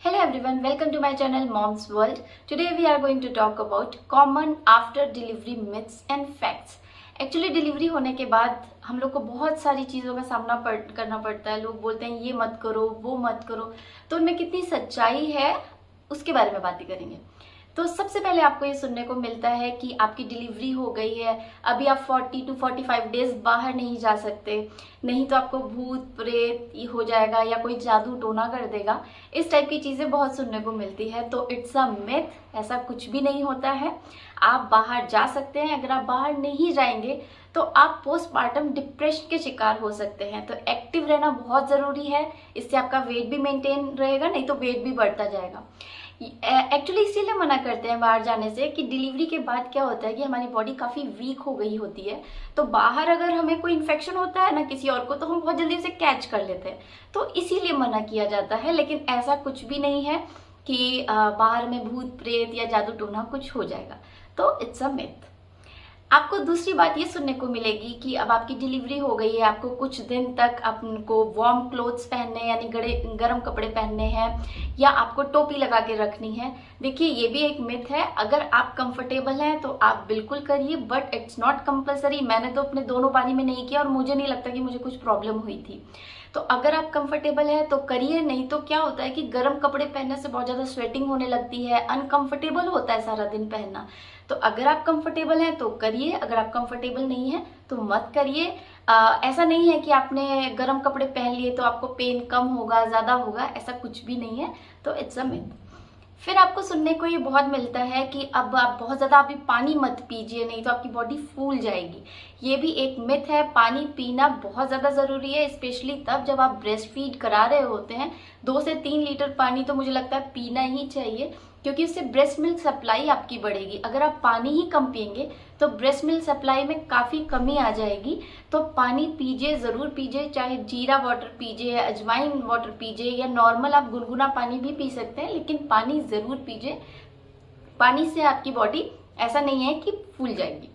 Hello everyone, welcome to my channel Mom's World. Today we are going to talk about common after delivery myths and facts. Actually delivery होने के बाद हम लोग को बहुत सारी चीज़ों का सामना करना पड़ता है। लोग बोलते हैं ये मत करो, वो मत करो, तो उनमें कितनी सच्चाई है उसके बारे में बातें करेंगे। तो सबसे पहले आपको ये सुनने को मिलता है कि आपकी डिलीवरी हो गई है, अभी आप 40 to 45 डेज बाहर नहीं जा सकते, नहीं तो आपको भूत प्रेत हो जाएगा या कोई जादू टोना कर देगा। इस टाइप की चीज़ें बहुत सुनने को मिलती है। तो इट्स अ मिथ, ऐसा कुछ भी नहीं होता है। आप बाहर जा सकते हैं। अगर आप बाहर नहीं जाएंगे तो आप पोस्टमार्टम डिप्रेशन के शिकार हो सकते हैं। तो एक्टिव रहना बहुत ज़रूरी है, इससे आपका वेट भी मेंटेन रहेगा, नहीं तो वेट भी बढ़ता जाएगा। एक्चुअली इसीलिए मना करते हैं बाहर जाने से कि डिलीवरी के बाद क्या होता है कि हमारी बॉडी काफ़ी वीक हो गई होती है। तो बाहर अगर हमें कोई इन्फेक्शन होता है ना किसी और को, तो हम बहुत जल्दी उसे कैच कर लेते हैं। तो इसीलिए मना किया जाता है। लेकिन ऐसा कुछ भी नहीं है कि बाहर में भूत प्रेत या जादू टोना कुछ हो जाएगा। तो इट्स अ मिथ। आपको दूसरी बात ये सुनने को मिलेगी कि अब आपकी डिलीवरी हो गई है, आपको कुछ दिन तक आपको वार्म क्लोथ्स पहनने यानी गर्म कपड़े पहनने हैं या आपको टोपी लगा के रखनी है। देखिए, ये भी एक मिथ है। अगर आप कंफर्टेबल हैं तो आप बिल्कुल करिए, बट इट्स नॉट कंपलसरी। मैंने तो अपने दोनों बारी में नहीं किया और मुझे नहीं लगता कि मुझे कुछ प्रॉब्लम हुई थी। तो अगर आप कंफर्टेबल है तो करिए, नहीं तो क्या होता है कि गर्म कपड़े पहनने से बहुत ज़्यादा स्वेटिंग होने लगती है, अनकंफर्टेबल होता है सारा दिन पहनना। तो अगर आप कंफर्टेबल हैं तो करिए, अगर आप कंफर्टेबल नहीं है तो मत करिए। ऐसा नहीं है कि आपने गर्म कपड़े पहन लिए तो आपको पेन कम होगा, ज़्यादा होगा, ऐसा कुछ भी नहीं है। तो इट्स अ मिथ। फिर आपको सुनने को ये बहुत मिलता है कि अब आप बहुत ज़्यादा अभी पानी मत पीजिए, नहीं तो आपकी बॉडी फूल जाएगी। ये भी एक मिथ है। पानी पीना बहुत ज़्यादा ज़रूरी है, स्पेशली तब जब आप ब्रेस्ट फीड करा रहे होते हैं। 2 से 3 लीटर पानी तो मुझे लगता है पीना ही चाहिए, क्योंकि उससे ब्रेस्ट मिल्क सप्लाई आपकी बढ़ेगी। अगर आप पानी ही कम पिएंगे तो ब्रेस्ट मिल्क सप्लाई में काफ़ी कमी आ जाएगी। तो पानी पीजिए, ज़रूर पीजिए, चाहे जीरा वाटर पीजिए, अजवाइन वाटर पीजिए या नॉर्मल आप गुनगुना पानी भी पी सकते हैं, लेकिन पानी ज़रूर पीजिए। पानी से आपकी बॉडी ऐसा नहीं है कि फूल जाएगी।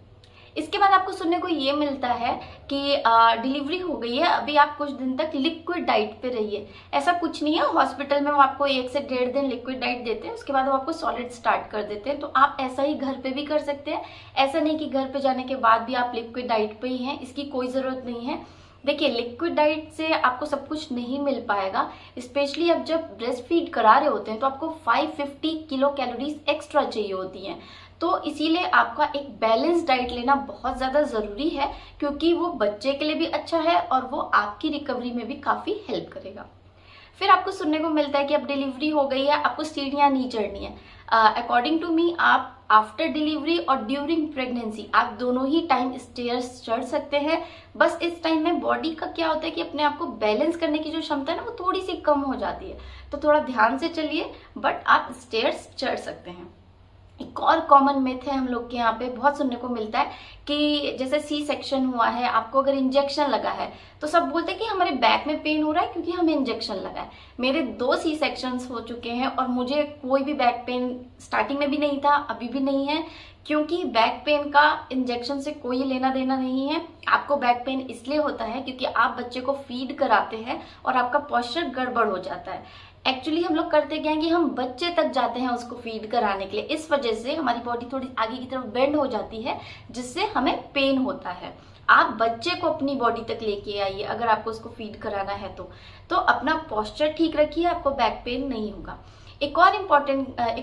इसके बाद आपको सुनने को ये मिलता है कि डिलीवरी हो गई है, अभी आप कुछ दिन तक लिक्विड डाइट पे रहिए। ऐसा कुछ नहीं है। हॉस्पिटल में वो आपको 1 से 1.5 दिन लिक्विड डाइट देते हैं, उसके बाद वो आपको सॉलिड स्टार्ट कर देते हैं। तो आप ऐसा ही घर पे भी कर सकते हैं। ऐसा नहीं कि घर पे जाने के बाद भी आप लिक्विड डाइट पे ही हैं, इसकी कोई ज़रूरत नहीं है। देखिए, लिक्विड डाइट से आपको सब कुछ नहीं मिल पाएगा, स्पेशली अब जब ब्रेस्ट फीड करा रहे होते हैं तो आपको 550 किलो कैलोरीज एक्स्ट्रा चाहिए होती हैं। तो इसीलिए आपका एक बैलेंस डाइट लेना बहुत ज़्यादा ज़रूरी है, क्योंकि वो बच्चे के लिए भी अच्छा है और वो आपकी रिकवरी में भी काफ़ी हेल्प करेगा। फिर आपको सुनने को मिलता है कि अब डिलीवरी हो गई है, आपको सीढ़ियाँ नहीं चढ़नी है। अकॉर्डिंग टू मी, आप आफ्टर डिलीवरी और ड्यूरिंग प्रेगनेंसी आप दोनों ही टाइम स्टेयर्स चढ़ सकते हैं। बस इस टाइम में बॉडी का क्या होता है कि अपने आप को बैलेंस करने की जो क्षमता है ना, वो थोड़ी सी कम हो जाती है। तो थोड़ा ध्यान से चलिए, बट आप स्टेयर्स चढ़ सकते हैं। एक और कॉमन मिथ है हम लोग के यहाँ पे बहुत सुनने को मिलता है कि जैसे सी सेक्शन हुआ है, आपको अगर इंजेक्शन लगा है तो सब बोलते हैं कि हमारे बैक में पेन हो रहा है क्योंकि हमें इंजेक्शन लगा है। मेरे 2 सी सेक्शंस हो चुके हैं और मुझे कोई भी बैक पेन स्टार्टिंग में भी नहीं था, अभी भी नहीं है, क्योंकि बैक पेन का इंजेक्शन से कोई लेना देना नहीं है। आपको बैक पेन इसलिए होता है क्योंकि आप बच्चे को फीड कराते हैं और आपका पोस्चर गड़बड़ हो जाता है। एक्चुअली हम लोग करते क्या है कि हम बच्चे तक जाते हैं उसको फीड कराने के लिए, इस वजह से हमारी बॉडी थोड़ी आगे की तरफ बेंड हो जाती है, जिससे हमें पेन होता है। आप बच्चे को अपनी बॉडी तक लेके आइए अगर आपको उसको फीड कराना है तो अपना पोस्चर ठीक रखिए, आपको बैक पेन नहीं होगा। एक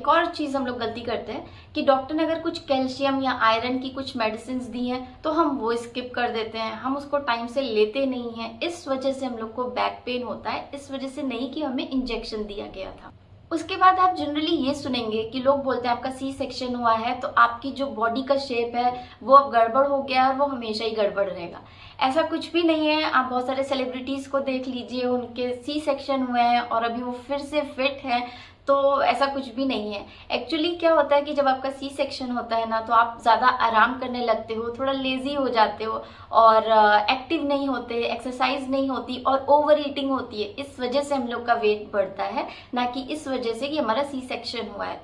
और चीज़ हम लोग गलती करते हैं कि डॉक्टर ने अगर कुछ कैल्शियम या आयरन की कुछ मेडिसिन दी हैं तो हम वो स्किप कर देते हैं, हम उसको टाइम से लेते नहीं हैं। इस वजह से हम लोग को बैक पेन होता है, इस वजह से नहीं कि हमें इंजेक्शन दिया गया था। उसके बाद आप जनरली ये सुनेंगे कि लोग बोलते हैं आपका सी सेक्शन हुआ है तो आपकी जो बॉडी का शेप है वो अब गड़बड़ हो गया है और वो हमेशा ही गड़बड़ रहेगा। ऐसा कुछ भी नहीं है। आप बहुत सारे सेलिब्रिटीज़ को देख लीजिए, उनके सी सेक्शन हुए हैं और अभी वो फिर से फिट हैं। तो ऐसा कुछ भी नहीं है। एक्चुअली क्या होता है कि जब आपका सी सेक्शन होता है ना, तो आप ज़्यादा आराम करने लगते हो, थोड़ा लेजी हो जाते हो और एक्टिव नहीं होते, एक्सरसाइज नहीं होती और ओवर ईटिंग होती है। इस वजह से हम लोग का वेट बढ़ता है, ना कि इस वजह से कि हमारा सी सेक्शन हुआ है।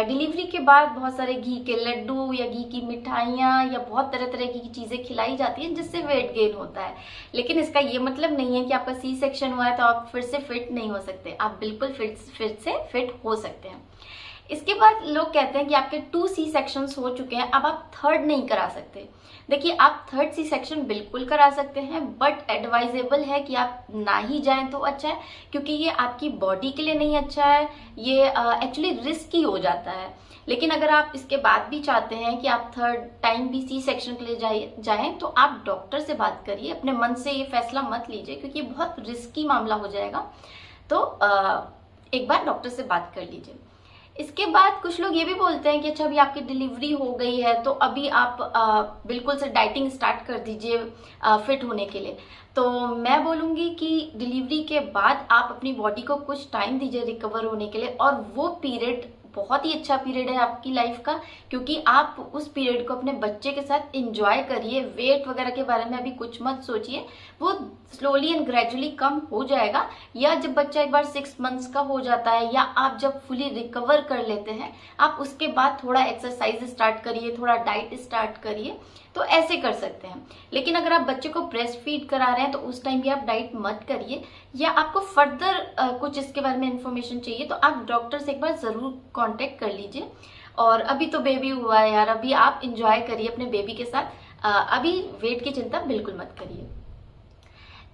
डिलीवरी के बाद बहुत सारे घी के लड्डू या घी की मिठाइयाँ या बहुत तरह तरह की चीज़ें खिलाई जाती हैं जिससे वेट वेट गेन होता है। लेकिन इसका ये मतलब नहीं है कि आपका सी सेक्शन हुआ है तो आप फिर से फिट नहीं हो सकते, आप बिल्कुल फिर से फिट हो सकते हैं। इसके बाद लोग कहते हैं कि आपके 2 सी सेक्शंस हो चुके हैं, अब आप थर्ड नहीं करा सकते। देखिए, आप थर्ड सी सेक्शन बिल्कुल करा सकते हैं, बट एडवाइजेबल है कि आप ना ही जाएं तो अच्छा है, क्योंकि ये आपकी बॉडी के लिए नहीं अच्छा है, ये एक्चुअली रिस्की हो जाता है। लेकिन अगर आप इसके बाद भी चाहते हैं कि आप थर्ड टाइम भी सी सेक्शन के लिए जाएं तो आप डॉक्टर से बात करिए, अपने मन से ये फैसला मत लीजिए, क्योंकि बहुत रिस्की मामला हो जाएगा। तो एक बार डॉक्टर से बात कर लीजिए। इसके बाद कुछ लोग ये भी बोलते हैं कि अच्छा, अभी आपकी डिलीवरी हो गई है तो अभी आप बिल्कुल से डाइटिंग स्टार्ट कर दीजिए फिट होने के लिए। तो मैं बोलूँगी कि डिलीवरी के बाद आप अपनी बॉडी को कुछ टाइम दीजिए रिकवर होने के लिए, और वो पीरियड बहुत ही अच्छा पीरियड है आपकी लाइफ का, क्योंकि आप उस पीरियड को अपने बच्चे के साथ एंजॉय करिए। वेट वगैरह के बारे में अभी कुछ मत सोचिए, वो स्लोली एंड ग्रेजुअली कम हो जाएगा। या जब बच्चा एक बार 6 मंथ्स का हो जाता है, या आप जब फुली रिकवर कर लेते हैं, आप उसके बाद थोड़ा एक्सरसाइज स्टार्ट करिए, थोड़ा डाइट स्टार्ट करिए, तो ऐसे कर सकते हैं। लेकिन अगर आप बच्चे को ब्रेस्ट फीड करा रहे हैं तो उस टाइम भी आप डाइट मत करिए, या आपको फर्दर कुछ इसके बारे में इंफॉर्मेशन चाहिए तो आप डॉक्टर से एक बार जरूर कांटेक्ट कर लीजिए। और अभी तो बेबी हुआ है यार, अभी आप इंजॉय करिए अपने बेबी के साथ, अभी वेट की चिंता बिल्कुल मत करिए।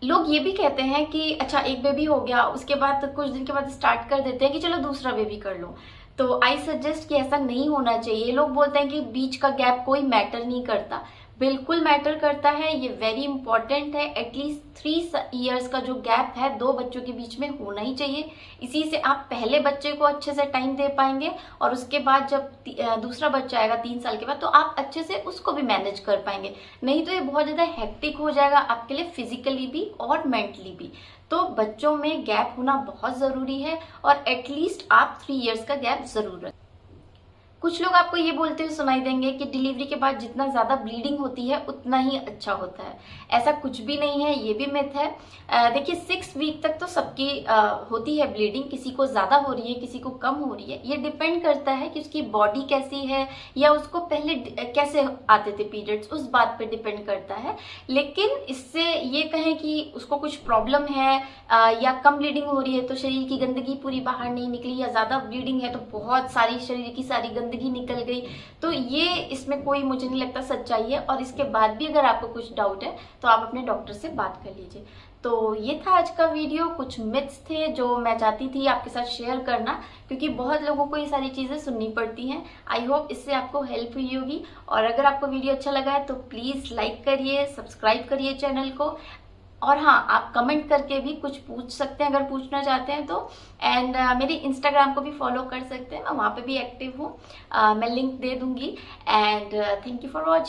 लोग ये भी कहते हैं कि अच्छा, एक बेबी हो गया, उसके बाद कुछ दिन के बाद स्टार्ट कर देते हैं कि चलो दूसरा बेबी कर लो। तो आई सजेस्ट कि ऐसा नहीं होना चाहिए। लोग बोलते हैं कि बीच का गैप कोई मैटर नहीं करता, बिल्कुल मैटर करता है, ये वेरी इंपॉर्टेंट है। एटलीस्ट 3 इयर्स का जो गैप है 2 बच्चों के बीच में होना ही चाहिए। इसी से आप पहले बच्चे को अच्छे से टाइम दे पाएंगे, और उसके बाद जब दूसरा बच्चा आएगा 3 साल के बाद, तो आप अच्छे से उसको भी मैनेज कर पाएंगे। नहीं तो ये बहुत ज्यादा हेक्टिक हो जाएगा आपके लिए, फिजिकली भी और मेंटली भी। तो बच्चों में गैप होना बहुत जरूरी है, और एटलीस्ट आप 3 इयर्स का गैप जरूर रखें। कुछ लोग आपको ये बोलते हुए सुनाई देंगे कि डिलीवरी के बाद जितना ज्यादा ब्लीडिंग होती है उतना ही अच्छा होता है। ऐसा कुछ भी नहीं है, ये भी मिथ है। देखिए, 6 वीक तक तो सबकी होती है ब्लीडिंग, किसी को ज्यादा हो रही है, किसी को कम हो रही है। ये डिपेंड करता है कि उसकी बॉडी कैसी है, या उसको पहले कैसे आते थे पीरियड्स, उस बात पे डिपेंड करता है। लेकिन इससे ये कहें कि उसको कुछ प्रॉब्लम है या कम ब्लीडिंग हो रही है तो शरीर की गंदगी पूरी बाहर नहीं निकली, या ज्यादा ब्लीडिंग है तो बहुत सारी शरीर की सारी गंदगी निकल गई, तो ये इसमें कोई मुझे नहीं लगता सच्चाई है। और इसके बाद भी अगर आपको कुछ डाउट है तो आप अपने डॉक्टर से बात कर लीजिए। तो ये था आज का वीडियो, कुछ मिथ्स थे जो मैं चाहती थी आपके साथ शेयर करना, क्योंकि बहुत लोगों को ये सारी चीजें सुननी पड़ती हैं। आई होप इससे आपको हेल्प हुई होगी, और अगर आपको वीडियो अच्छा लगा है तो प्लीज लाइक करिए, सब्सक्राइब करिए चैनल को, और हाँ, आप कमेंट करके भी कुछ पूछ सकते हैं अगर पूछना चाहते हैं तो। एंड मेरे इंस्टाग्राम को भी फॉलो कर सकते हैं, मैं वहाँ पे भी एक्टिव हूँ, मैं लिंक दे दूंगी। And thank you for watching.